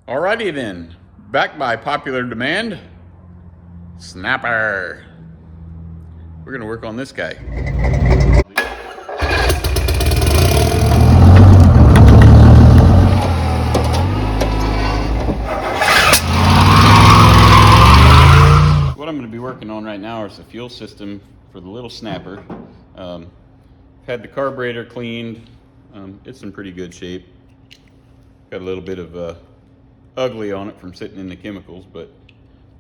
Alrighty then, back by popular demand, snapper. We're gonna work on this guy. What I'm gonna be working on right now is the fuel system for the little snapper. Had the carburetor cleaned. It's in pretty good shape. Got a little bit of ugly on it from sitting in the chemicals, but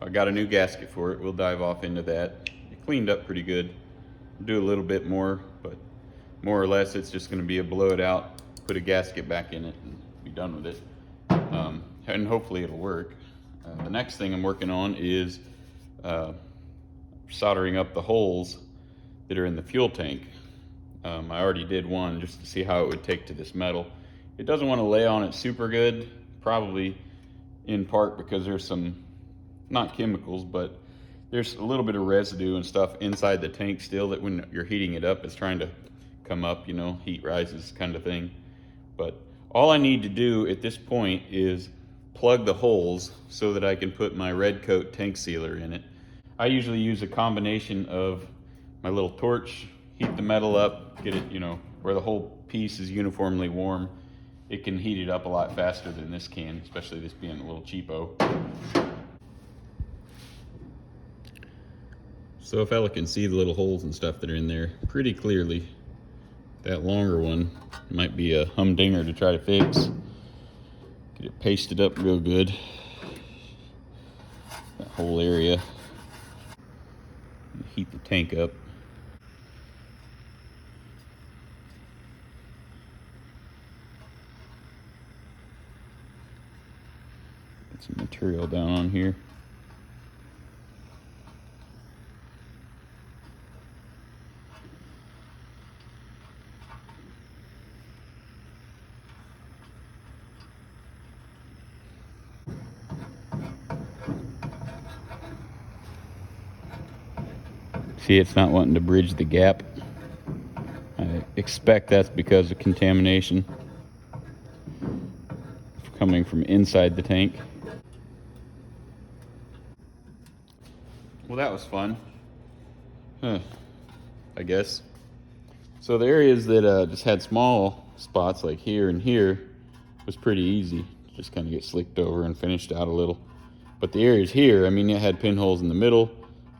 I got a new gasket for it. We'll dive off into that. It cleaned up pretty good. Do a little bit more, but more or less it's just going to be a blow it out, put a gasket back in it, and be done with it. And hopefully it'll work. The next thing I'm working on is soldering up the holes that are in the fuel tank. I already did one just to see how it would take to this metal. It doesn't want to lay on it super good, probably in part because there's some, not chemicals, but there's a little bit of residue and stuff inside the tank still that when you're heating it up, it's trying to come up, you know, heat rises kind of thing. But all I need to do at this point is plug the holes so that I can put my red coat tank sealer in it. I usually use a combination of my little torch, heat the metal up, get it, you know, where the whole piece is uniformly warm. It can heat it up a lot faster than this can, especially this being a little cheapo. So a fella can see the little holes and stuff that are in there pretty clearly. That longer one might be a humdinger to try to fix. Get it pasted up real good. That whole area. Heat the tank up. Get some material down on here. See, it's not wanting to bridge the gap. I expect that's because of contamination coming from inside the tank. Well, that was fun. I guess. So the areas that just had small spots like here and here was pretty easy. Just kind of get slicked over and finished out a little. But the areas here, I mean, it had pinholes in the middle,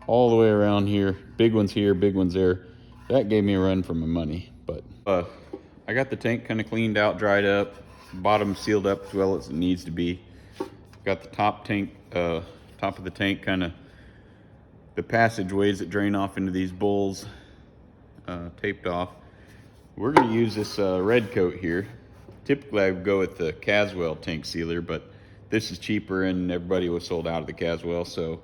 all the way around here, big ones here, big ones there. That gave me a run for my money. But I got the tank kind of cleaned out, dried up, bottom sealed up as well as it needs to be. Got the top of the tank kind of, the passageways that drain off into these bowls taped off. We're going to use this red coat here. Typically I would go with the Caswell tank sealer, but this is cheaper and everybody was sold out of the Caswell. So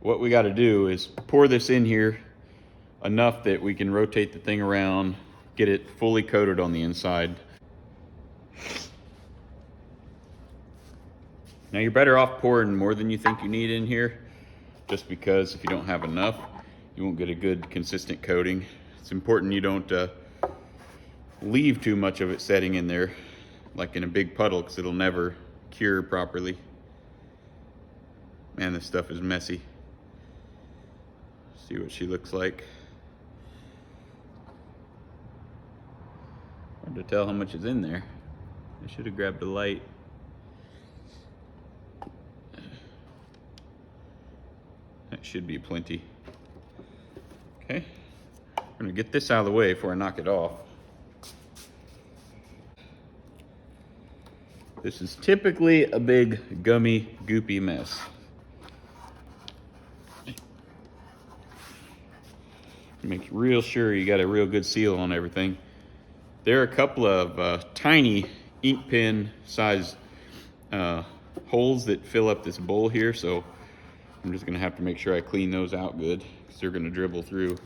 what we got to do is pour this in here enough that we can rotate the thing around, get it fully coated on the inside. Now you're better off pouring more than you think you need in here, just because if you don't have enough, you won't get a good consistent coating. It's important you don't leave too much of it setting in there, like in a big puddle, because it'll never cure properly. Man, this stuff is messy. See what she looks like. Hard to tell how much is in there. I should have grabbed a light. That should be plenty. Okay, I'm gonna get this out of the way before I knock it off. This is typically a big, gummy, goopy mess. Make real sure you got a real good seal on everything. There are a couple of tiny ink pen size holes that fill up this bowl here, so I'm just gonna have to make sure I clean those out good because they're gonna dribble through.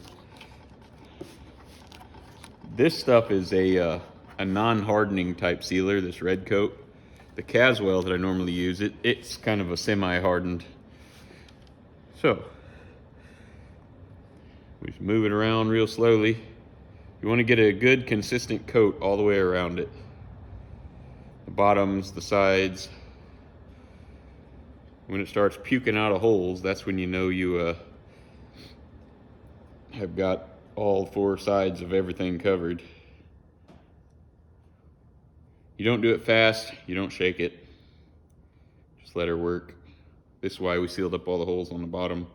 This stuff is a non-hardening type sealer, this red coat. The Caswell that I normally use, it's kind of a semi-hardened. So we just move it around real slowly. You want to get a good consistent coat all the way around it. The bottoms, the sides. When it starts puking out of holes, that's when you know you have got all 4 sides of everything covered. You don't do it fast, you don't shake it. Just let her work. This is why we sealed up all the holes on the bottom.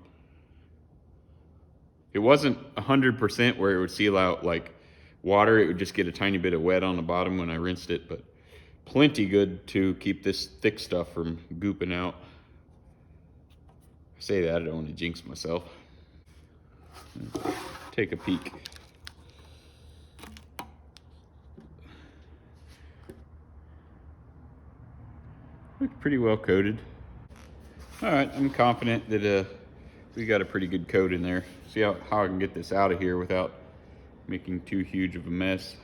It wasn't 100% where it would seal out like water. It would just get a tiny bit of wet on the bottom when I rinsed it, but plenty good to keep this thick stuff from gooping out. I say that, I don't want to jinx myself. Take a peek. Looks pretty well coated. All right, I'm confident that we got a pretty good coat in there. See how I can get this out of here without making too huge of a mess.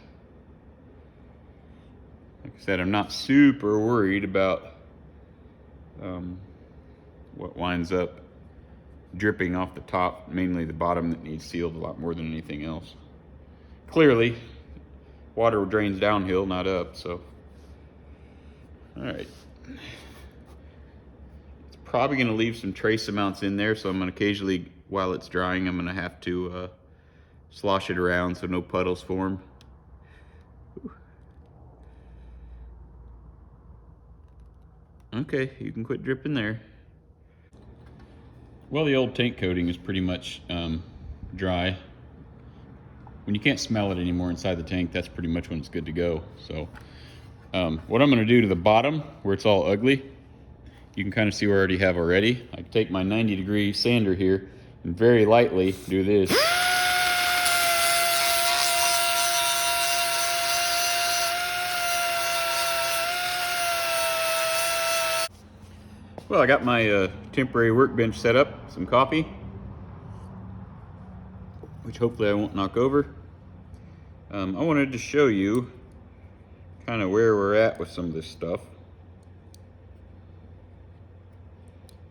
Like I said, I'm not super worried about what winds up dripping off the top, mainly the bottom that needs sealed a lot more than anything else. Clearly, water drains downhill, not up, so. All right. It's probably gonna leave some trace amounts in there, so I'm gonna occasionally, while it's drying, I'm gonna have to slosh it around so no puddles form. Okay, you can quit dripping there. Well, the old tank coating is pretty much dry. When you can't smell it anymore inside the tank, that's pretty much when it's good to go. So what I'm gonna do to the bottom, where it's all ugly, you can kind of see where I already have already. I take my 90-degree sander here and very lightly do this. Well, I got my temporary workbench set up, some coffee, which hopefully I won't knock over. I wanted to show you kind of where we're at with some of this stuff.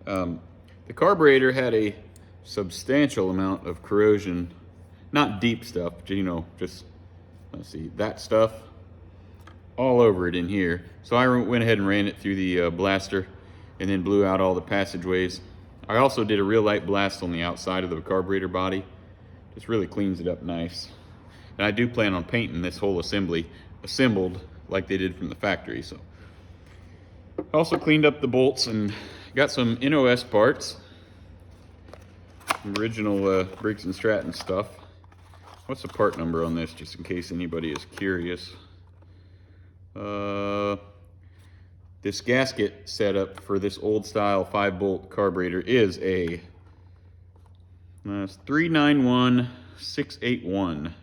The carburetor had a substantial amount of corrosion, not deep stuff, you know, just, let's see, that stuff all over it in here. So I went ahead and ran it through the blaster and then blew out all the passageways. I also did a real light blast on the outside of the carburetor body. Just really cleans it up nice. And I do plan on painting this whole assembly assembled like they did from the factory. So I also cleaned up the bolts and got some NOS parts, original Briggs & Stratton stuff. What's the part number on this, just in case anybody is curious? This gasket setup for this old style 5-bolt carburetor is a 391681,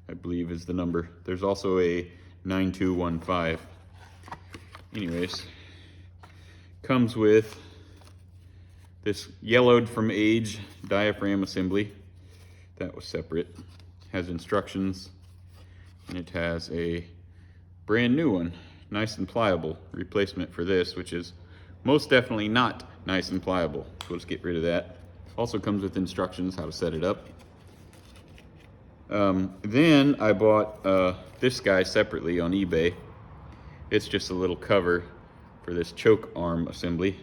I believe is the number. There's also a 9215. Anyways, comes with this yellowed from age diaphragm assembly. That was separate. Has instructions, and it has a brand new one, nice and pliable replacement for this, which is most definitely not nice and pliable. So let's get rid of that. Also comes with instructions how to set it up. Then I bought this guy separately on eBay. It's just a little cover for this choke arm assembly.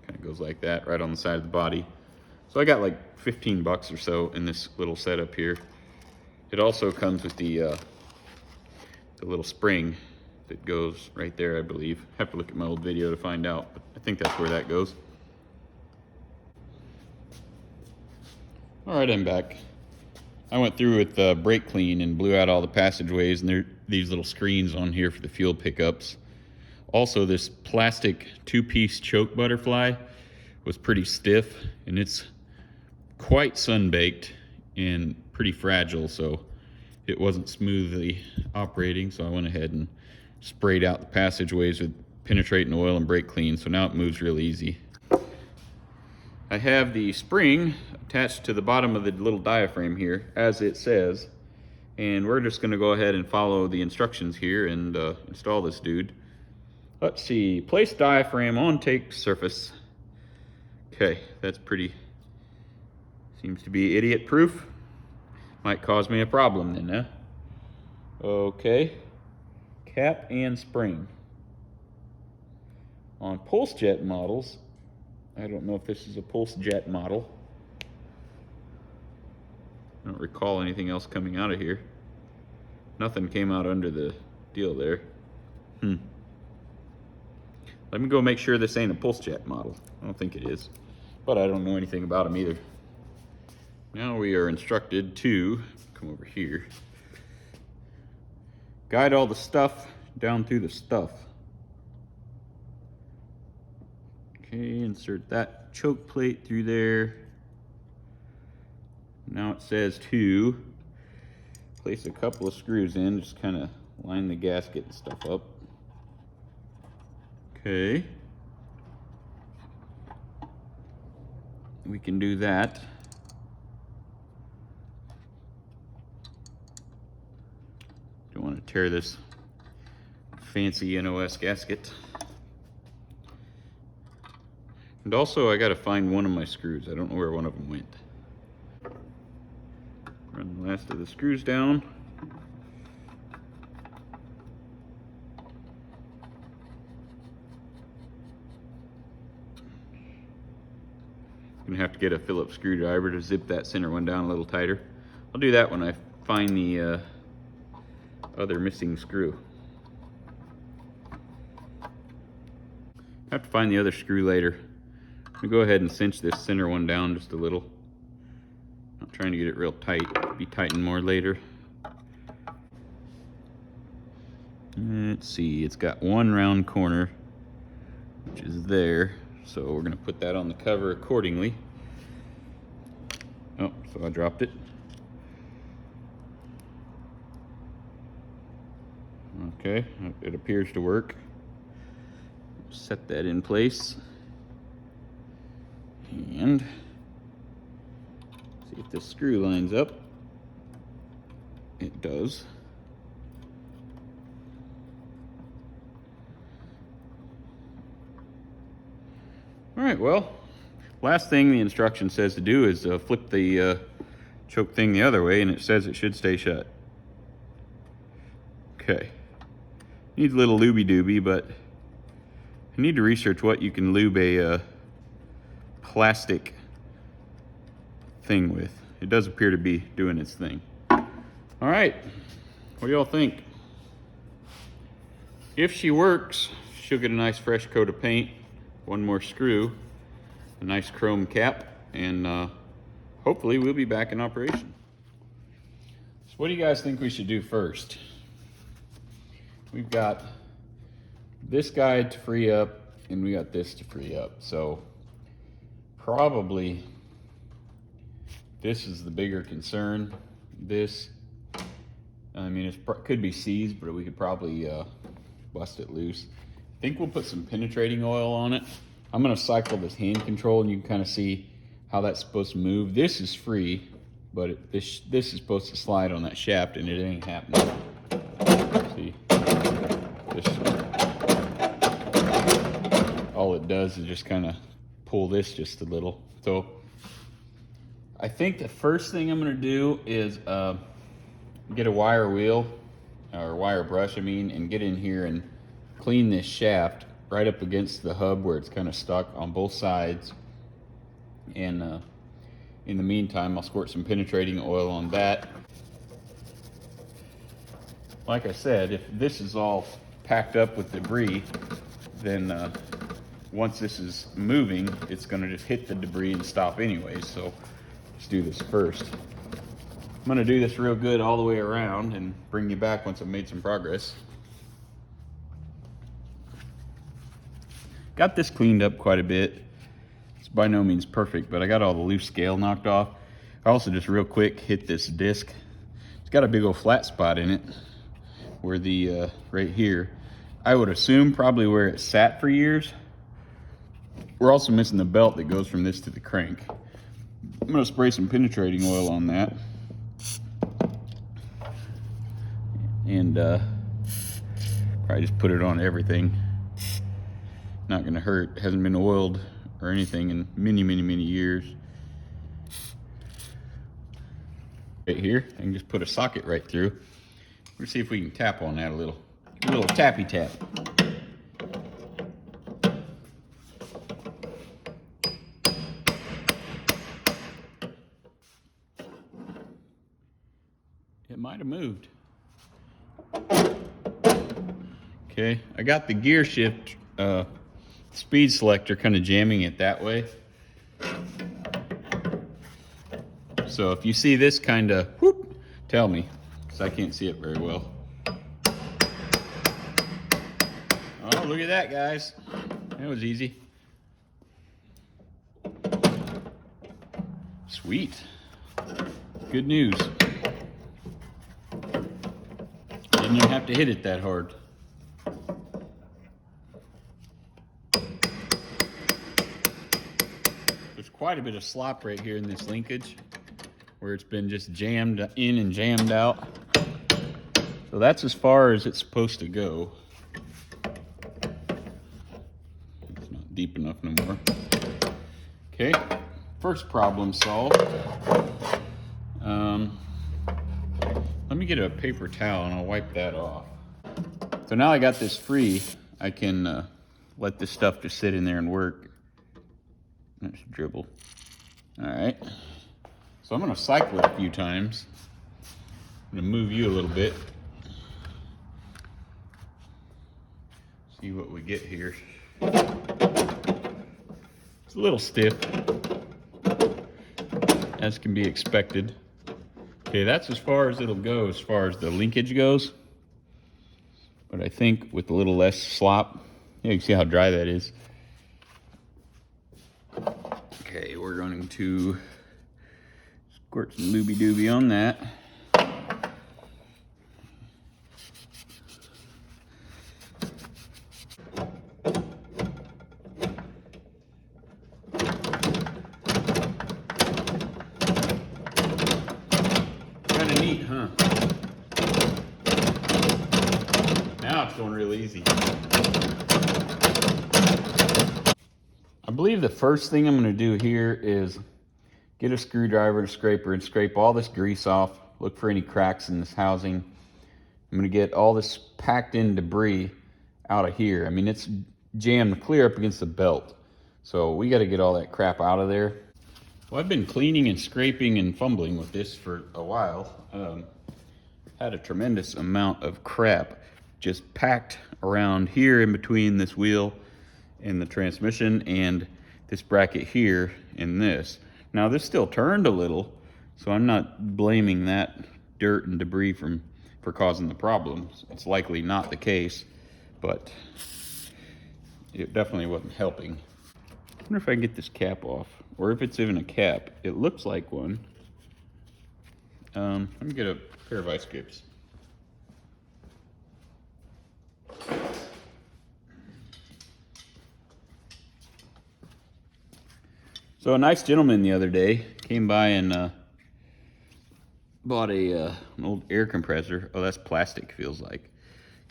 Kind of goes like that, right on the side of the body. So I got like 15 bucks or so in this little setup here. It also comes with the little spring that goes right there, I believe. Have to look at my old video to find out, but I think that's where that goes. All right, I'm back. I went through with brake clean and blew out all the passageways, and there are these little screens on here for the fuel pickups. Also, this plastic 2-piece choke butterfly was pretty stiff, and it's quite sun-baked and pretty fragile, so it wasn't smoothly operating. So I went ahead and sprayed out the passageways with penetrating oil and brake clean, so now it moves real easy. I have the spring attached to the bottom of the little diaphragm here, as it says, and we're just going to go ahead and follow the instructions here and install this dude. Let's see, place diaphragm on tank surface. Okay, that's pretty, seems to be idiot proof. Might cause me a problem then, huh? Okay, cap and spring. On pulse jet models, I don't know if this is a pulse jet model. I don't recall anything else coming out of here. Nothing came out under the deal there. Let me go make sure this ain't a pulse jet model. I don't think it is, but I don't know anything about them either. Now we are instructed to come over here. Guide all the stuff down through the stuff. Okay, insert that choke plate through there. Now it says to place a couple of screws in, just kind of line the gasket and stuff up. Okay. We can do that. Don't want to tear this fancy NOS gasket. And also I got to find one of my screws. I don't know where one of them went. Run the last of the screws down. Gonna have to get a Phillips screwdriver to zip that center one down a little tighter. I'll do that when I find the other missing screw. I have to find the other screw later. I'm gonna go ahead and cinch this center one down just a little. Not trying to get it real tight, be tightened more later. Let's see, it's got one round corner, which is there. So we're gonna put that on the cover accordingly. Oh, so I dropped it. Okay, it appears to work. Set that in place. And see if this screw lines up. It does. All right, well, last thing the instruction says to do is flip the choke thing the other way, and it says it should stay shut. Okay. Needs a little looby-dooby, but I need to research what you can lube a plastic thing with. It does appear to be doing its thing. All right, what do y'all think? If she works, she'll get a nice fresh coat of paint, one more screw, a nice chrome cap, and hopefully we'll be back in operation. So what do you guys think we should do first? We've got this guy to free up, and we got this to free up. So probably this is the bigger concern. This, I mean, it could be seized, but we could probably bust it loose. I think we'll put some penetrating oil on it. I'm gonna cycle this hand control, and you can kind of see how that's supposed to move. This is free, but this is supposed to slide on that shaft, and it ain't happening. See, all it does is just kind of pull this just a little. So I think the first thing I'm gonna do is get a wire wheel, or wire brush, I mean, and get in here and clean this shaft right up against the hub where it's kind of stuck on both sides. And in the meantime, I'll squirt some penetrating oil on that. Like I said, if this is all packed up with debris, then once this is moving, it's gonna just hit the debris and stop anyway. So let's do this first. I'm gonna do this real good all the way around and bring you back once I've made some progress. Got this cleaned up quite a bit. It's by no means perfect, but I got all the loose scale knocked off. I also just real quick hit this disc. It's got a big old flat spot in it where the, right here, I would assume probably where it sat for years. We're also missing the belt that goes from this to the crank. I'm gonna spray some penetrating oil on that. And probably just put it on everything. Not gonna hurt, hasn't been oiled or anything in many, many, many years. Right here, I can just put a socket right through. Let's see if we can tap on that a little tappy tap. Might have moved. Okay, I got the gear shift speed selector kind of jamming it that way. So if you see this kind of whoop, tell me, because I can't see it very well. Oh, look at that, guys. That was easy. Sweet. Good news. Didn't even have to hit it that hard. There's quite a bit of slop right here in this linkage where it's been just jammed in and jammed out. So that's as far as it's supposed to go. It's not deep enough no more. Okay, first problem solved. Let me get a paper towel and I'll wipe that off. So now I got this free, I can let this stuff just sit in there and work. Let's dribble. All right. So I'm gonna cycle it a few times. I'm gonna move you a little bit. See what we get here. It's a little stiff, as can be expected. Okay, that's as far as it'll go as far as the linkage goes. But I think with a little less slop, yeah, you can see how dry that is. Okay, we're going to squirt some looby dooby on that. Kind of neat, huh? Now it's going real easy. I believe the first thing I'm going to do here is get a screwdriver and scraper and scrape all this grease off. Look for any cracks in this housing. I'm going to get all this packed in debris out of here. I mean, it's jammed clear up against the belt. So we got to get all that crap out of there. Well, I've been cleaning and scraping and fumbling with this for a while. Had a tremendous amount of crap just packed around here in between this wheel and the transmission and this bracket here and this. Now this still turned a little, so I'm not blaming that dirt and debris for causing the problems. It's likely not the case, but it definitely wasn't helping. I wonder if I can get this cap off, or if it's even a cap. It looks like one. Let me get a pair of ice grips. So a nice gentleman the other day came by and bought an old air compressor. Oh, that's plastic, feels like.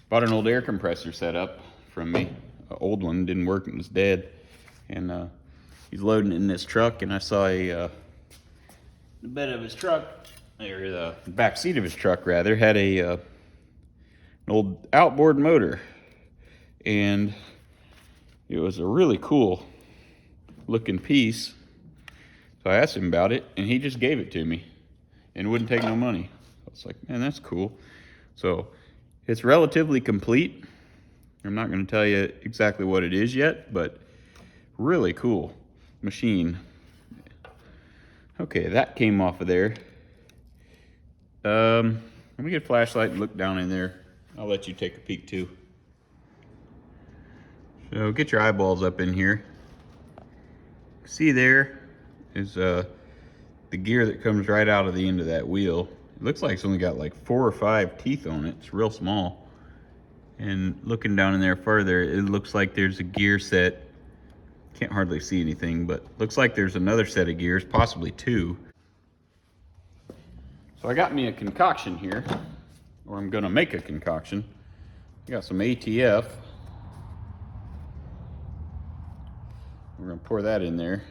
Bought an old air compressor set up from me. An old one, didn't work and was dead. And he's loading it in this truck, and I saw the bed of his truck, or the back seat of his truck rather, had an old outboard motor. And it was a really cool looking piece. So I asked him about it, and he just gave it to me and wouldn't take no money. I was like, man, that's cool. So it's relatively complete. I'm not going to tell you exactly what it is yet, but really cool machine. Okay, that came off of there. Let me get a flashlight and look down in there. I'll let you take a peek too. So get your eyeballs up in here. See, there is the gear that comes right out of the end of that wheel. It looks like it's only got like 4 or 5 teeth on it. It's real small. And looking down in there further, it looks like there's a gear set. Can't hardly see anything, but looks like there's another set of gears, possibly 2. So I got me a concoction here, or I'm gonna make a concoction. I got some ATF. We're gonna pour that in there.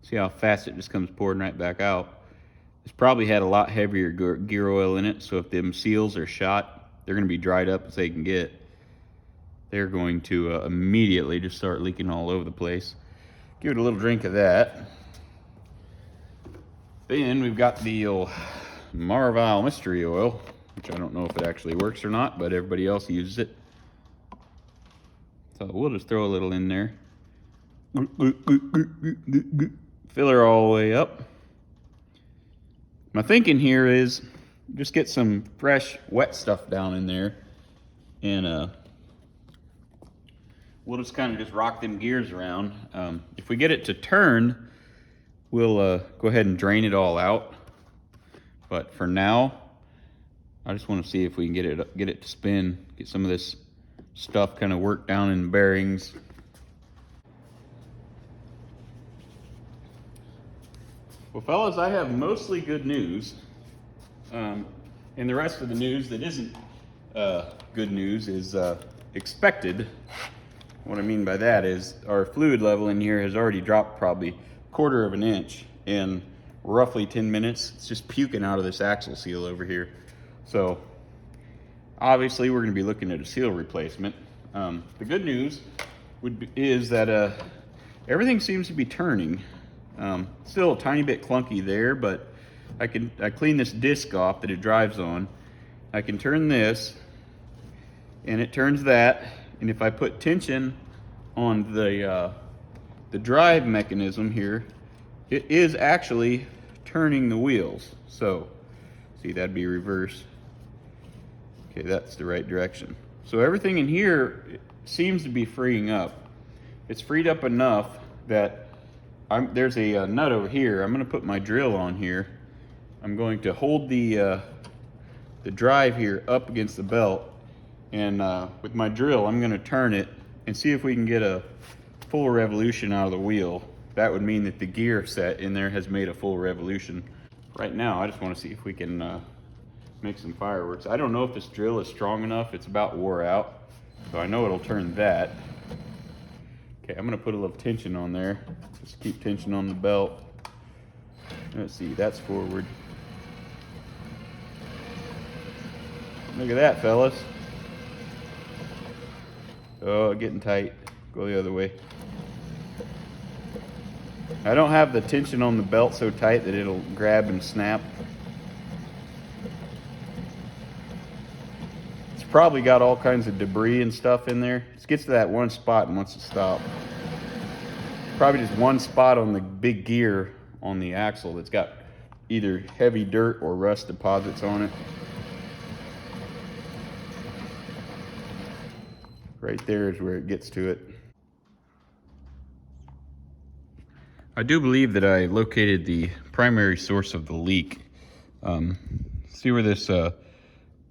See how fast it just comes pouring right back out. It's probably had a lot heavier gear oil in it, so if them seals are shot, they're gonna be dried up as they can get. They're going to immediately just start leaking all over the place. Give it a little drink of that. Then we've got the old Marvel mystery oil, which I don't know if it actually works or not, but everybody else uses it. So we'll just throw a little in there. Fill her all the way up. My thinking here is just get some fresh, wet stuff down in there, and we'll just kind of just rock them gears around. If we get it to turn, we'll go ahead and drain it all out. But for now, I just want to see if we can get it to spin, get some of this stuff kind of worked down in the bearings. Well, fellas, I have mostly good news. And the rest of the news that isn't good news is expected. What I mean by that is our fluid level in here has already dropped probably 1/4 of an inch in roughly 10 minutes. It's just puking out of this axle seal over here. So obviously we're going to be looking at a seal replacement. The good news is that everything seems to be turning. Still a tiny bit clunky there, but I clean this disc off that it drives on. I can turn this and it turns that, and if I put tension on the drive mechanism here, it is actually turning the wheels. So see, that'd be reverse. Okay, that's the right direction. So everything in here seems to be freeing up. It's freed up enough that there's a nut over here. I'm going to put my drill on here. I'm going to hold the drive here up against the belt, and with my drill I'm going to turn it and see if we can get a full revolution out of the wheel. That would mean that the gear set in there has made a full revolution. Right now I just want to see if we can make some fireworks. I don't know if this drill is strong enough. It's about wore out, so I know it'll turn that. Okay, I'm gonna put a little tension on there. Just keep tension on the belt. Let's see, that's forward. Look at that, fellas. Oh, getting tight. Go the other way. I don't have the tension on the belt so tight that it'll grab and snap. It's probably got all kinds of debris and stuff in there. It gets to that one spot and wants to stop. Probably just one spot on the big gear on the axle that's got either heavy dirt or rust deposits on it. Right there is where it gets to it. I do believe that I located the primary source of the leak. See where this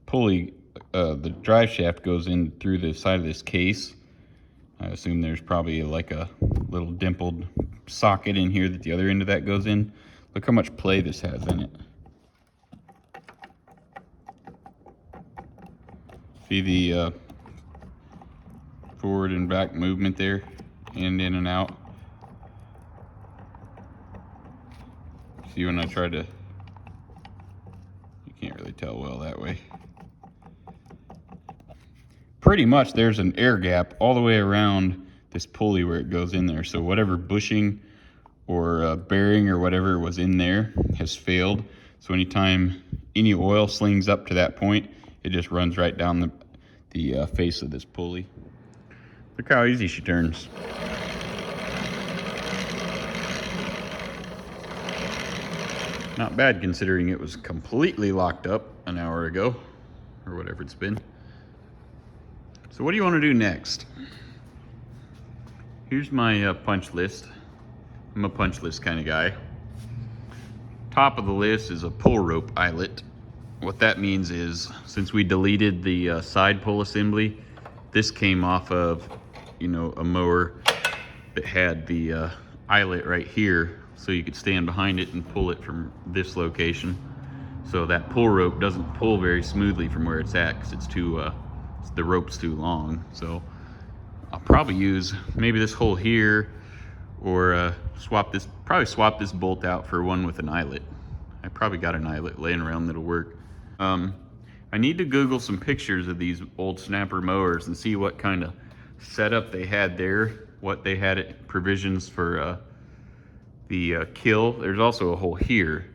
pulley, the drive shaft goes in through the side of this case. I assume there's probably like a little dimpled socket in here that the other end of that goes in. Look how much play this has in it. See the forward and back movement there, and in and out. See when I try to, you can't really tell well that way. Pretty much there's an air gap all the way around this pulley where it goes in there. So whatever bushing or bearing or whatever was in there has failed. So anytime any oil slings up to that point, it just runs right down the face of this pulley. Look how easy she turns. Not bad considering it was completely locked up an hour ago, or whatever it's been. So what do you want to do next? Here's my punch list. I'm a punch list kind of guy. Top of the list is a pull rope eyelet. What that means is, since we deleted the side pull assembly, this came off of, a mower that had the eyelet right here, so you could stand behind it and pull it from this location. So that pull rope doesn't pull very smoothly from where it's at, because it's too the rope's too long. So I'll probably use maybe this hole here, or swap this bolt out for one with an eyelet. I probably got an eyelet laying around that'll work. I need to Google some pictures of these old snapper mowers and see what kind of setup they had there, what they had provisions for the kill. There's also a hole here.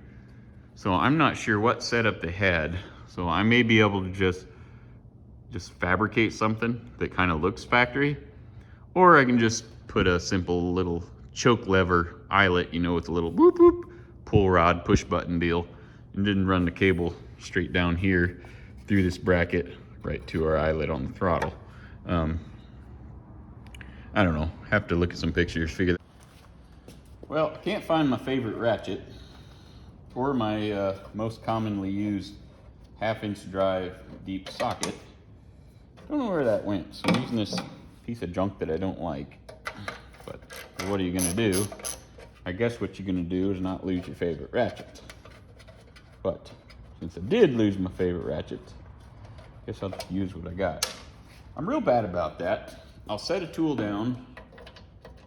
So I'm not sure what setup they had. So I may be able to just fabricate something that kind of looks factory, or I can just put a simple little choke lever eyelet, you know, with a little whoop whoop pull rod push button deal, and then run the cable straight down here through this bracket right to our eyelet on the throttle. I don't know, have to look at some pictures, figure that. Well, I can't find my favorite ratchet or my most commonly used 1/2-inch drive deep socket. Don't know where that went, so I'm using this piece of junk that I don't like. But what are you gonna do? I guess what you're gonna do is not lose your favorite ratchet. But since I did lose my favorite ratchet, I guess I'll use what I got. I'm real bad about that. I'll set a tool down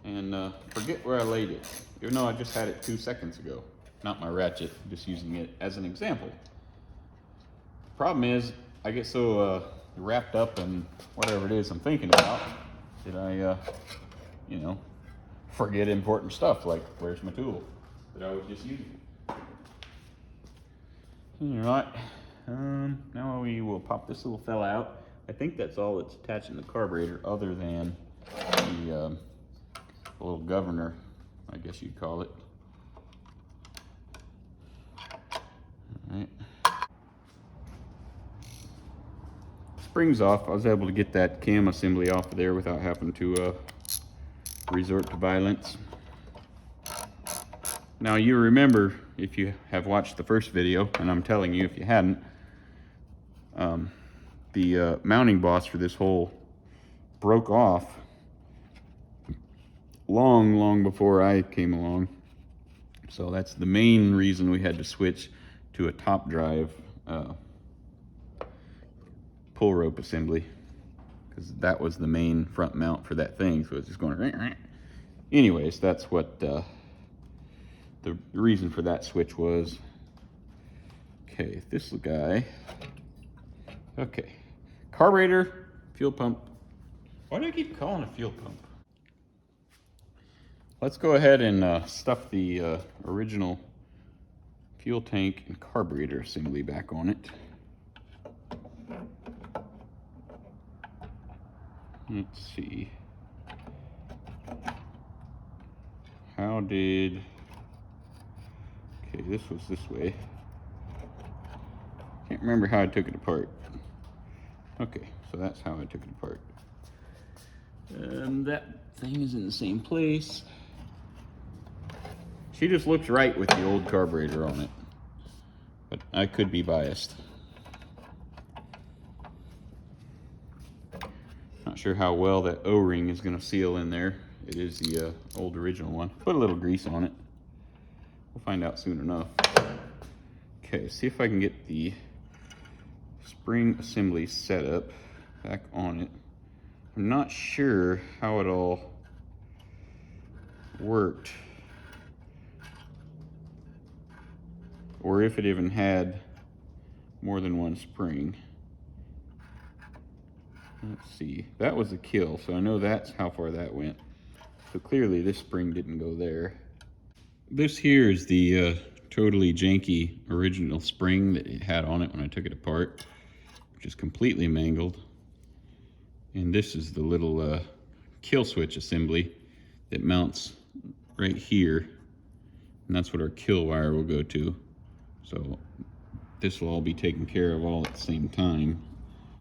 and forget where I laid it, even though I just had it 2 seconds ago. Not my ratchet, just using it as an example. The problem is, I get so wrapped up in whatever it is I'm thinking about that I, you know, forget important stuff like where's my tool that I was just using. Alright, now we will pop this little fella out. I think that's all that's attaching the carburetor other than the little governor, I guess you'd call it. Alright. Springs off. I was able to get that cam assembly off of there without having to resort to violence. Now you remember, if you have watched the first video, and I'm telling you if you hadn't, the mounting boss for this hole broke off long before I came along. So that's the main reason we had to switch to a top drive pull rope assembly, because that was the main front mount for that thing. So it's just going. Anyways, that's what the reason for that switch was. Okay, this guy. Okay, carburetor, fuel pump. Why do I keep calling it a fuel pump? Let's go ahead and stuff the original fuel tank and carburetor assembly back on it. Let's see. How did... Okay, this was this way. Can't remember how I took it apart. Okay, so that's how I took it apart. That thing is in the same place. She just looks right with the old carburetor on it, but I could be biased. Not sure how well that O-ring is going to seal in there. It is the old original one. Put a little grease on it. We'll find out soon enough. Okay, see if I can get the spring assembly set up back on it. I'm not sure how it all worked, or if it even had more than one spring. Let's see, that was a kill, so I know that's how far that went. So clearly this spring didn't go there. This here is the totally janky original spring that it had on it when I took it apart, which is completely mangled. And this is the little kill switch assembly that mounts right here. And that's what our kill wire will go to. So this will all be taken care of all at the same time.